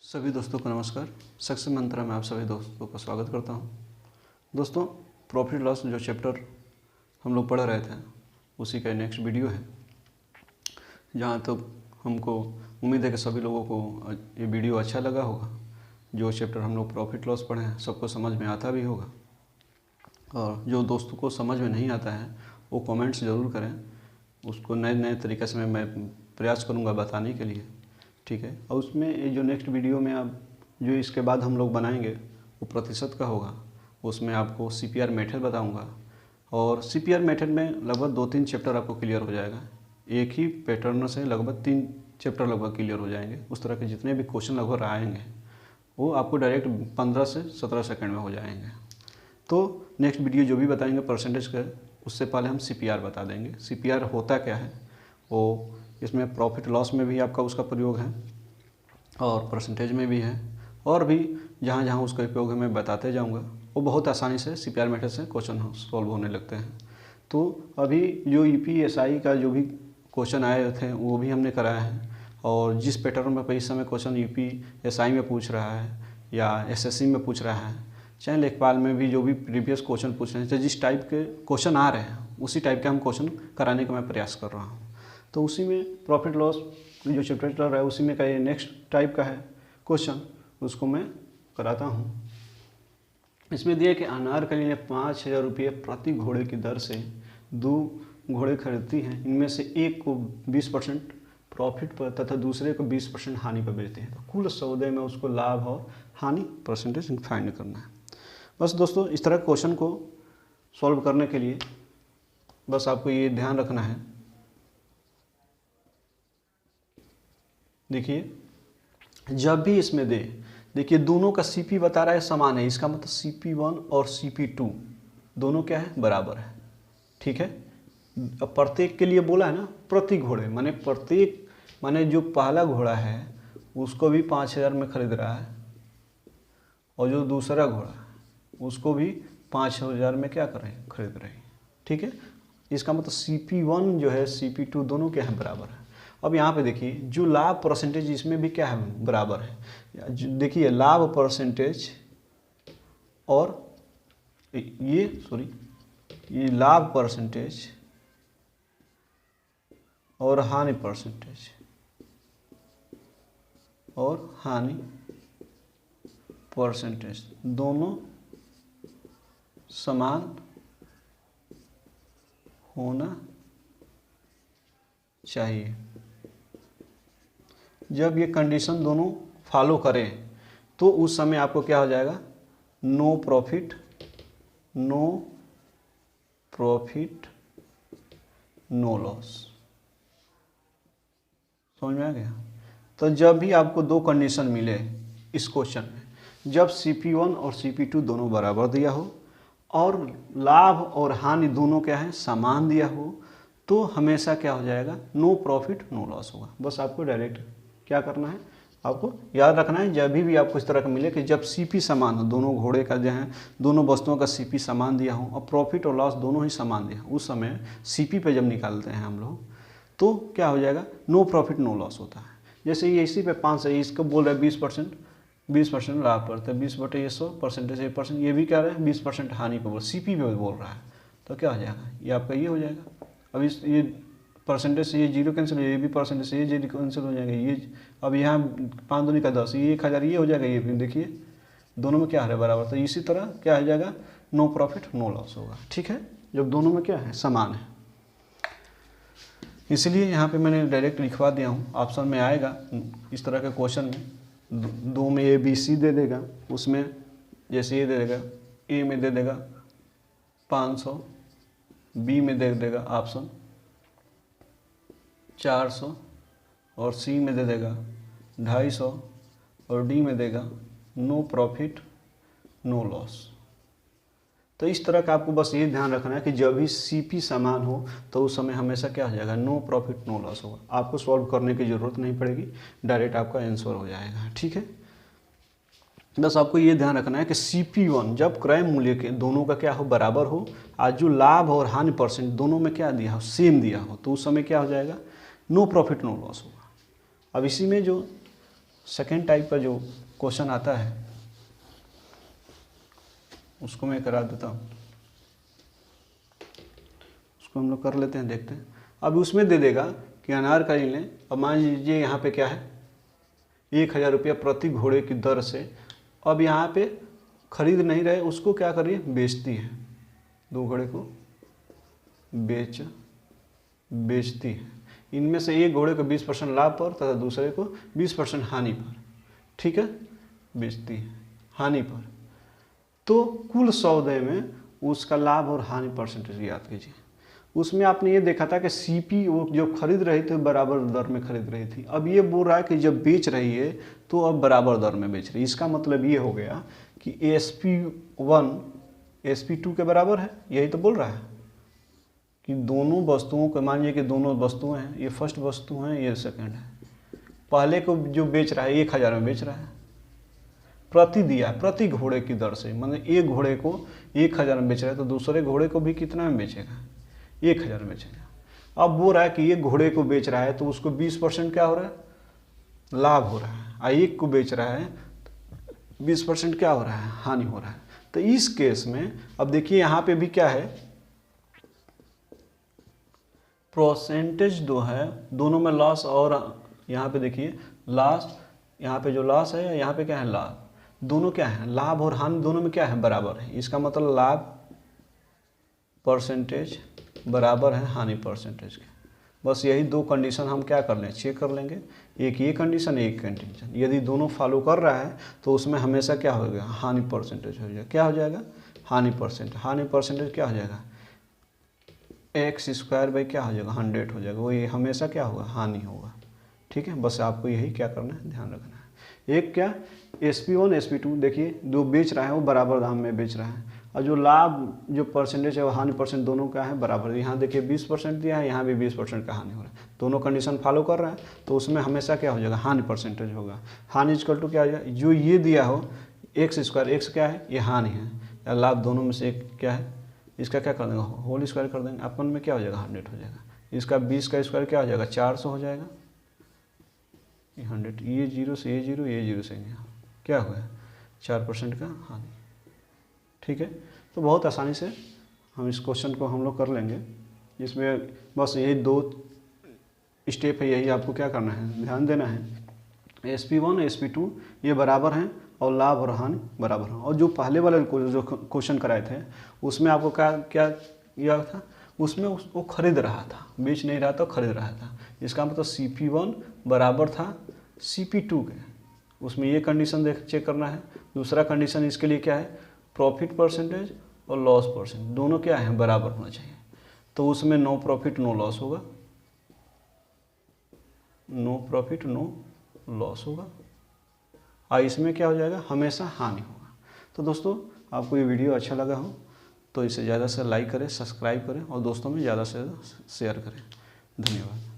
सभी दोस्तों को नमस्कार। सक्सेस मंत्रा में आप सभी दोस्तों का स्वागत करता हूं। दोस्तों, प्रॉफिट लॉस जो चैप्टर हम लोग पढ़ रहे थे उसी का नेक्स्ट वीडियो है। जहां तक हमको उम्मीद है कि सभी लोगों को ये वीडियो अच्छा लगा होगा। जो चैप्टर हम लोग प्रॉफिट लॉस पढ़े हैं सबको समझ में आता भी होगा, और जो दोस्तों को समझ में नहीं आता है वो कमेंट्स ज़रूर करें। उसको नए नए तरीके से मैं प्रयास करूँगा बताने के लिए, ठीक है। और उसमें ये जो नेक्स्ट वीडियो में आप जो इसके बाद हम लोग बनाएंगे वो प्रतिशत का होगा। उसमें आपको CPR मेथड बताऊंगा, और CPR मेथड में लगभग 2-3 चैप्टर आपको क्लियर हो जाएगा। एक ही पैटर्न से लगभग 3 चैप्टर लगभग क्लियर हो जाएंगे। उस तरह के जितने भी क्वेश्चन लगभग आएंगे वो आपको डायरेक्ट 15 से 17 सेकंड में हो जाएंगे। तो नेक्स्ट वीडियो जो भी बताएंगे परसेंटेज का, उससे पहले हम CPR बता देंगे। CPR होता क्या है, वो इसमें प्रॉफिट लॉस में भी आपका उसका प्रयोग है और परसेंटेज में भी है, और भी जहाँ जहाँ उसका उपयोग है मैं बताते जाऊँगा। वो बहुत आसानी से CPR मेथड से क्वेश्चन सॉल्व होने लगते हैं। तो अभी जो EPSI का जो भी क्वेश्चन आए थे वो भी हमने कराया है, और जिस पैटर्न में इस समय क्वेश्चन EPSI में पूछ रहा है या SSC में पूछ रहा है, चाहे लेखपाल में भी जो भी प्रीवियस क्वेश्चन पूछ रहे हैं, चाहे जिस टाइप के क्वेश्चन आ रहे हैं उसी टाइप के हम क्वेश्चन कराने का मैं प्रयास कर रहा हूँ। तो उसी में प्रॉफिट लॉस जो चैप्टर चल रहा है उसी में का ये नेक्स्ट टाइप का है क्वेश्चन, उसको मैं कराता हूँ। इसमें दिया कि अनारकली ने 5,000 रुपये प्रति घोड़े की दर से 2 घोड़े खरीदती हैं। इनमें से एक को 20% प्रॉफिट पर तथा दूसरे को 20% हानि पर बेचते हैं। तो कुल सौदे में उसको लाभ और हानि परसेंटेज फाइंड करना है। बस दोस्तों, इस तरह क्वेश्चन को सॉल्व करने के लिए बस आपको ये ध्यान रखना है। देखिए, जब भी इसमें देखिए दोनों का CP बता रहा है समान है, इसका मतलब CP1 और CP2 दोनों क्या है, बराबर है, ठीक है। अब प्रत्येक के लिए बोला है ना, प्रति घोड़े माने प्रत्येक, माने जो पहला घोड़ा है उसको भी 5,000 में खरीद रहा है, और जो दूसरा घोड़ा है उसको भी 5,000 में क्या कर रहे हैं, खरीद रहे हैं, ठीक है। इसका मतलब CP1 जो है CP2 दोनों क्या है, बराबर है। अब यहाँ पे देखिए जो लाभ परसेंटेज इसमें भी क्या है, बराबर है। देखिए लाभ परसेंटेज और ये लाभ परसेंटेज और हानि परसेंटेज और हानि परसेंटेज दोनों समान होना चाहिए। जब ये कंडीशन दोनों फॉलो करें तो उस समय आपको क्या हो जाएगा, नो प्रॉफिट नो लॉस। समझ में आ गया। तो जब भी आपको 2 कंडीशन मिले इस क्वेश्चन में, जब CP1 और CP2 दोनों बराबर दिया हो और लाभ और हानि दोनों क्या है, समान दिया हो, तो हमेशा क्या हो जाएगा, नो प्रॉफिट नो लॉस होगा। बस आपको डायरेक्ट क्या करना है, आपको याद रखना है। जब भी आपको इस तरह का मिले कि जब CP समान हो, दोनों घोड़े का जो है दोनों वस्तुओं का CP समान दिया हो और प्रॉफिट और लॉस दोनों ही समान दिया हो, उस समय CP पे जब निकालते हैं हम लोग तो क्या हो जाएगा, नो प्रॉफिट नो लॉस होता है। जैसे ये इसी पे 5 है, इसको बोल रहा है 20% लाभ पर, तो 20/100 परसेंटेज 1%, ये भी क्या रहा है 20% हानि पे CP पे बोल रहा है, तो क्या हो जाएगा, ये आपका ये हो जाएगा। अब इस ये परसेंटेज से ये 0 कैंसिल, ये भी परसेंटेज से ये 0 कैंसिल हो जाएगा। ये अब यहाँ 5 दूनी का 10, ये 1,000 ये हो जाएगा। ये देखिए दोनों में क्या है, बराबर। तो इसी तरह क्या हो जाएगा, नो प्रॉफिट नो लॉस होगा, ठीक है, जब दोनों में क्या है, समान है। इसलिए यहाँ पे मैंने डायरेक्ट लिखवा दिया हूँ, ऑप्शन में आएगा इस तरह के क्वेश्चन में 2 में ABC दे देगा, उसमें जैसे ये दे देगा, A में दे देगा 500, B में दे देगा ऑप्शन 400, और C में दे देगा 250, और D में देगा नो प्रॉफिट नो लॉस। तो इस तरह का आपको बस ये ध्यान रखना है कि जब भी CP समान हो तो उस समय हमेशा क्या हो जाएगा, नो प्रॉफिट नो लॉस होगा। आपको सॉल्व करने की ज़रूरत नहीं पड़ेगी, डायरेक्ट आपका आंसर हो जाएगा, ठीक है। बस आपको ये ध्यान रखना है कि CP1 जब क्रय मूल्य के दोनों का क्या हो, बराबर हो, आज जो लाभ और हानि परसेंट दोनों में क्या दिया हो, सेम दिया हो, तो उस समय क्या हो जाएगा, नो प्रॉफिट नो लॉस होगा। अब इसी में जो सेकेंड टाइप का जो क्वेश्चन आता है उसको मैं करा देता हूँ, उसको हम लोग कर लेते हैं, देखते हैं। अब उसमें दे देगा कि अनारकली लें, अब मान लीजिए यहाँ पे क्या है 1000 रुपया प्रति घोड़े की दर से, अब यहाँ पे खरीद नहीं रहे, उसको क्या कर रही है, बेचती है, 2 घोड़े को बेचती है। इनमें से एक घोड़े को 20% लाभ पर तथा दूसरे को 20% हानि पर, ठीक है, बेचती है हानि पर। तो कुल सौदे में उसका लाभ और हानि परसेंटेज याद कीजिए। उसमें आपने ये देखा था कि सीपी वो जो खरीद रही थी बराबर दर में खरीद रही थी, अब ये बोल रहा है कि जब बेच रही है तो अब बराबर दर में बेच रही है। इसका मतलब ये हो गया कि SP1 SP2 के बराबर है, यही तो बोल रहा है कि दोनों वस्तुओं को, मान लीजिए कि दोनों वस्तुएं हैं, ये फर्स्ट वस्तु है, ये सेकंड है। पहले को जो बेच रहा है 1000 में बेच रहा है, प्रति दिया प्रति घोड़े की दर से, मतलब एक घोड़े को 1000 में बेच रहा है तो दूसरे घोड़े को भी कितना में बेचेगा, 1000 में बेचेगा। अब वो रहा है कि एक घोड़े को बेच रहा है तो उसको 20% क्या हो रहा है, लाभ हो रहा है, और एक को बेच रहा है 20% क्या हो रहा है, हानि हो रहा है। तो इस केस में अब देखिए यहाँ पे भी क्या है, परसेंटेज दो है, दोनों में लॉस, और यहाँ पे देखिए लॉस, यहाँ पे जो लॉस है, यहाँ पे क्या है लाभ, दोनों क्या है, लाभ और हानि दोनों में क्या है, बराबर है। इसका मतलब लाभ परसेंटेज बराबर है हानि परसेंटेज के। बस यही 2 कंडीशन हम क्या कर लें, चेक कर लेंगे, एक ये कंडीशन, एक कंडीशन। यदि दोनों फॉलो कर रहा है तो उसमें हमेशा क्या होगा, हानि परसेंटेज हो जाएगा। क्या हो जाएगा, हानि परसेंटेज क्या हो जाएगा, x² बाई क्या हो जाएगा, 100 हो जाएगा। वो ये हमेशा क्या होगा, हानि होगा, ठीक है। बस आपको यही क्या करना है, ध्यान रखना है। एक क्या SP1 SP2, देखिए जो बेच रहा है वो बराबर दाम में बेच रहा है, और जो लाभ जो परसेंटेज है वो हानि परसेंट दोनों का है बराबर। यहाँ देखिए 20% दिया है, यहाँ भी 20% का हानि हो रहा है, दोनों कंडीशन फॉलो कर रहा है तो उसमें हमेशा क्या हो जाएगा, हानि परसेंटेज होगा। हानि इक्वल टू क्या हो जाएगा, जो ये दिया हो x², x क्या है, ये हानि है, या लाभ, दोनों में से एक क्या है, इसका क्या कर देंगे, होल स्क्वायर कर देंगे, अपन में क्या हो जाएगा, 100 हो जाएगा। इसका 20 का स्क्वायर क्या हो जाएगा, 400 हो जाएगा, 100, ये 0 से ये 0, ये 0 से यहाँ क्या हुआ है, 4% का हानि, ठीक है। तो बहुत आसानी से हम इस क्वेश्चन को हम लोग कर लेंगे। इसमें बस यही 2 स्टेप है, यही आपको क्या करना है, ध्यान देना है। SP1 SP2 ये बराबर हैं और लाभ और हानि बराबर हैं। और जो पहले वाले जो क्वेश्चन कराए थे उसमें आपको क्या किया था, उसमें वो खरीद रहा था, बेच नहीं रहा था, खरीद रहा था। इसका मतलब CP1 बराबर था CP2 के, उसमें ये कंडीशन चेक करना है। दूसरा कंडीशन इसके लिए क्या है, प्रॉफिट परसेंटेज और लॉस परसेंट दोनों क्या है, बराबर होना चाहिए। तो उसमें नो प्रॉफिट नो लॉस होगा, नो प्रॉफिट नो लॉस होगा, और इसमें क्या हो जाएगा, हमेशा हानि होगा। तो दोस्तों आपको ये वीडियो अच्छा लगा हो तो इसे ज़्यादा से लाइक करें, सब्सक्राइब करें और दोस्तों में ज़्यादा से ज़्यादा शेयर करें। धन्यवाद।